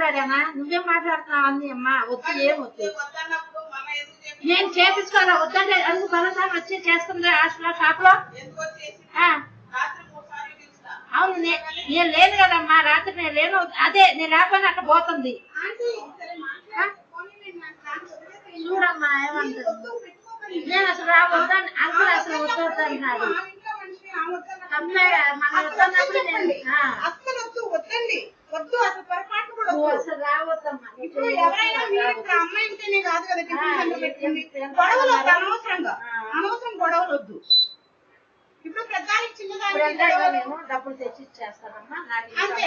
మాట్లాడానా? నువ్వేం మాట్లాడుతున్నావు అంది. అమ్మా వద్దు, ఏం వద్దు, నేను చేపించుకోవాలా వద్దంటే అందుకు బలసారి వచ్చి చేస్తుందా హాస్పిటల్ షాప్ లో? అవును, నేను లేను కదమ్మా, రాత్రి నేను లేను. అదే నేను లేకపోయినా అట్లా పోతుంది. చూడమ్మా ఏమంటుంది, నేను అసలు రావద్దని అంకుల్ అసలు వద్దన్నాడు. మన వద్దన్నప్పుడు నేను వద్దండి, వద్దు అసలు పొరపాటు కూడా అసలు రావద్దమ్మా. ఇప్పుడు ఎవరైనా అమ్మాయి ఉంటేనే కాదు కదా పెట్టుకుంది. గొడవలు వద్దు, అనవసరంగా అనవసరం గొడవలు వద్దు. ఇప్పుడు పెద్దానికి చిన్నదానికి డబ్బులు తెచ్చి ఇచ్చేస్తానమ్మా. అంతే.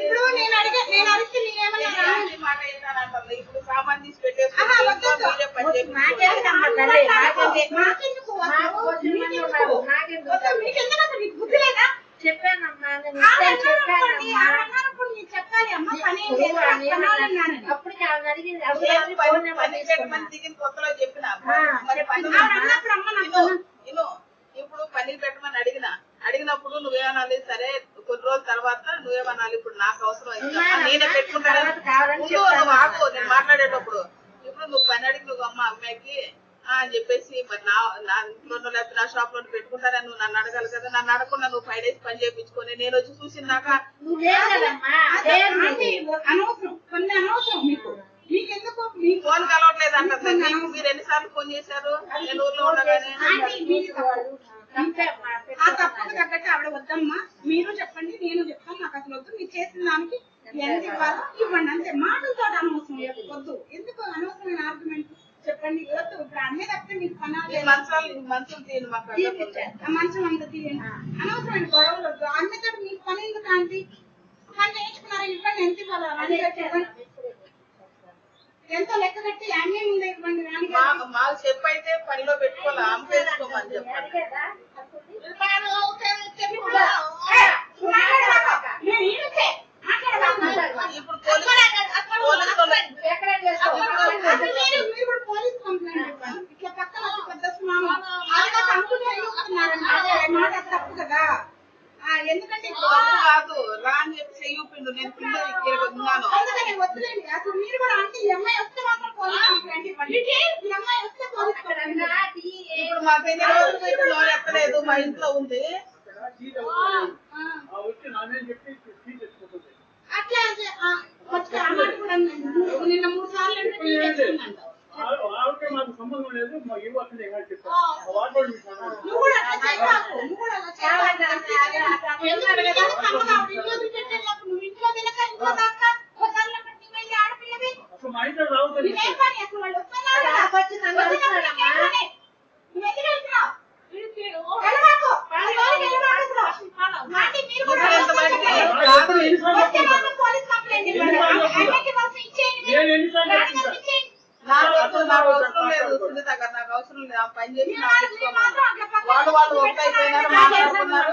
ఇప్పుడు నేను అడిగితే ఇప్పుడు సామాన్ తీసి పెట్టేసి బుద్ధి లేదా? చెప్పానమ్మా, చెప్పాలి అమ్మ పని అప్పుడు అడిగింది. దిగిన కొత్తలో చెప్పిన ఇప్పుడు పన్నీర్ పెట్టమని అడిగినప్పుడు నువ్వేమనాలి, సరే కొన్ని రోజుల తర్వాత నువ్వేమనాలి, ఇప్పుడు నాకు అవసరం అయితే నేనే పెట్టుకుంటాను ఆగు నేను మాట్లాడేటప్పుడు. ఇప్పుడు నువ్వు పని అడిగి నువ్వు అమ్మాయికి అని చెప్పేసి మరి నా ఇంట్లో లేకపోతే నా షాప్ లో పెట్టుకుంటారని నువ్వు నన్ను అడగాలి కదా. నన్ను అడగకుండా నువ్వు 5 days పని చేయించుకొని నేను వచ్చి చూసినాక అనవసరం, కొన్ని అనవసరం మీకు. మీకెందుకు ఫోన్ కలవట్లేదు అంటారు. మీరు ఎన్నిసార్లు ఫోన్ చేశారు నేను ఊర్లో ఉండగానే? ఆ తప్పుకు తగ్గట్టు ఆవిడ వద్దమ్మా, మీరు చెప్పండి నేను చెప్తాను, నాకు అసలు వద్దు, మీరు చేసిన దానికి ఎంత ఇవ్వాలో ఇవ్వండి అంతే. మాటలతో అనవసరం వద్దు, ఎందుకు అనవసరమైన ఆర్గ్యుమెంట్ చెప్పండి. వద్దు, ఇప్పుడు అన్నీ తప్పితే మీకు పనాలి. మంచులు తీయండి, మంచం అంతా తీయండి, అనవసరమైన గొడవలు వద్దు. అన్నితో మీకు పని ఎందుకు ఆంటీ? పని చేయించుకున్నారు, ఇవ్వండి, ఎంత ఇవ్వాలో ఎంతో లెక్క కట్టి అన్నీ ముందే ఇవ్వండి. మాకు చెప్పైతే పనిలో పెట్టుకోవాలి, అమ్మేసుకోమని చెప్పండి. ఇప్పుడు పోలీస్ కంప్లైంట్ ఇట్లా పక్కన పెద్ద తప్పు కదా. ఎందుకంటే కాదు రా అని చెప్పి చెయ్యిపిండు, నేను పిండు ఉన్నాను. వద్దులేండి, అసలు మీరు కూడా అంటే ఈ అమ్మాయి వస్తే మాత్రం పోలీస్ కంప్లైంట్ ఇవ్వండి. ఈ అమ్మాయి వస్తే పోలీస్ కంప్లైంట్. ఇప్పుడు మాకు ఎన్ని రోజులు ఇప్పుడు లోన్ ఎత్తలేదు, మా ఇంట్లో ఉంది. అట్లా అమ్మాయి కూడా నిన్న 3 సార్లు సంబంధం లేదు. నువ్వు కూడా అట్లా చేయకు, నువ్వు కూడా అలా చేయాలి. నువ్వు ఇంట్లో తినక ఇంట్లో దాకా ఆడపిల్లవి మా ఇంట్లో రావద్దని అసలు వాళ్ళు వస్తున్నారు. నువ్వు ఎదురు వెళ్తున్నావు పోలీస్ కంప్లైంట్ ఇవ్వండి. నాకు అవసరం లేదు సునీత గారు, నాకు అవసరం లేదు. ఆ పని చేసి వాళ్ళు ఒకటి అయిపోయినారు, మాట్లాడుతున్నారు.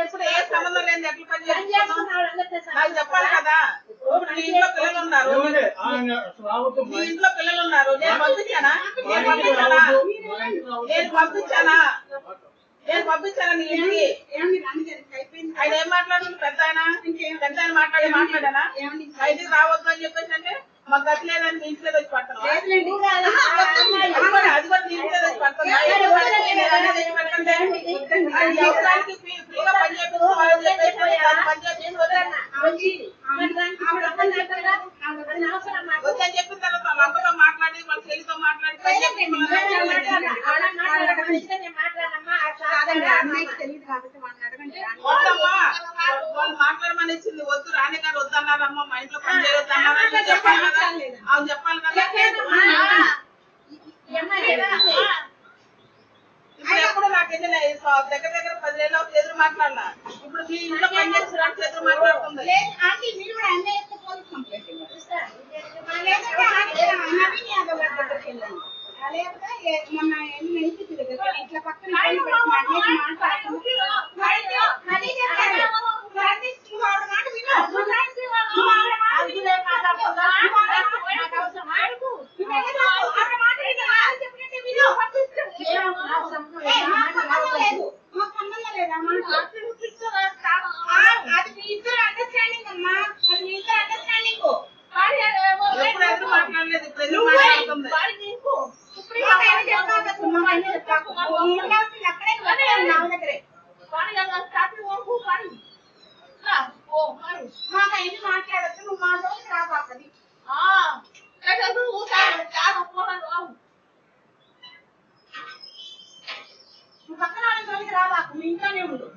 ఇప్పుడు ఏ సంబంధం లేదు, ఎట్లా పని చేస్తున్నారు నాకు చెప్పాలి కదా. ఇప్పుడు మీ ఇంట్లో పిల్లలు ఉన్నారు, మీ ఇంట్లో పిల్లలు ఉన్నారు, నేను పంపించానా నేను పంపించానా నీ ఇంటికి? ఆయన ఏం మాట్లాడుతుంది? పెద్ద ఆయన మాట్లాడానా అయితే రావద్దు అని చెప్పేసి అంటే మాకు గట్లేదని మీ ఇంట్లో వచ్చి పడతాను. అది కూడా నీ ఇంట్లో వచ్చి పడతాను. ఫ్రీగా పని చేపించుకోవాలని చెప్పేసి పని వద్దని చెప్పిన తర్వాత వాళ్ళ అమ్మతో మాట్లాడి వాళ్ళ చెల్లితో మాట్లాడి వాళ్ళు మాట్లాడమని ఇచ్చింది. వద్దు రాణి గారు వద్దన్నారమ్మా, మా ఇంట్లో పని చేయొద్దన్నారని చెప్పాలి కదా. అవును చెప్పాలి కదా. ఇప్పుడు ఎప్పుడు నాకు ఎన్ని దగ్గర 10 ఏళ్ళ ఎదురు మాట్లాడినా. ఇప్పుడు మీ ఇంట్లో పని చేసి ఎదురు మాట్లాడుతుంది. మొన్న ఇట్లా పక్కన సంబంధం లేదా? అది మీ ఇద్దరు అండర్స్టాండింగ్ అన్ని చెప్పాకు. ఉండాల్సింది అక్కడే నువ్వు నా దగ్గరే మాకు అన్ని మాట్లాడచ్చు. నువ్వు మా రోజు రాబాకది. నువ్వు పక్కన వాళ్ళ జోలికి రాబాకు. మీ ఇంట్లోనే ఉండు.